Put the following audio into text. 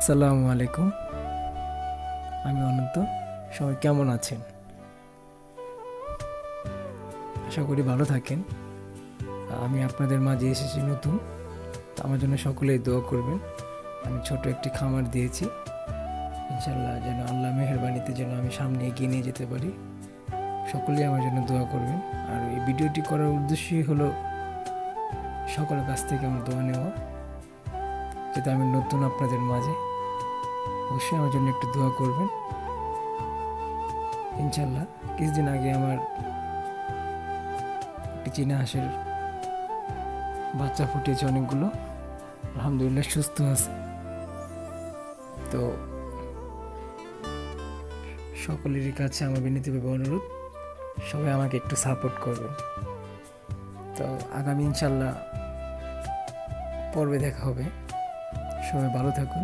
আসসালামু আলাইকুম। আমি অনন্ত। সবাই কেমন আছেন? আশা করি ভালো থাকেন। আমি আপনাদের মাঝে এসেছি নতুন, তো আমার জন্য সকলেই দোয়া করবেন। আমি ছোট একটি খামার দিয়েছি, ইনশাল্লাহ যেন আল্লাহ মেহেরবানিতে যেন আমি সামনে এগিয়ে নিয়ে যেতে পারি। সকলেই আমার জন্য দোয়া করবেন। আর এই ভিডিওটি করার উদ্দেশ্যই হলো সকলের কাছ থেকে আমার দোয়া নেওয়া, যাতে আমি নতুন আপনাদের মাঝে। অবশ্যই আমার জন্য একটু দোয়া করবেন ইনশাল্লাহ। কিছুদিন আগে আমার একটি চীনা হাঁসের বাচ্চা ফুটিয়েছে অনেকগুলো, আলহামদুলিল্লাহ সুস্থ আছে। তো সকলেরই কাছে আমার বিনীতভাবে অনুরোধ, সবাই আমাকে একটু সাপোর্ট করবেন। তো আগামী ইনশাল্লাহ পর্বে দেখা হবে। সবাই ভালো থাকুন।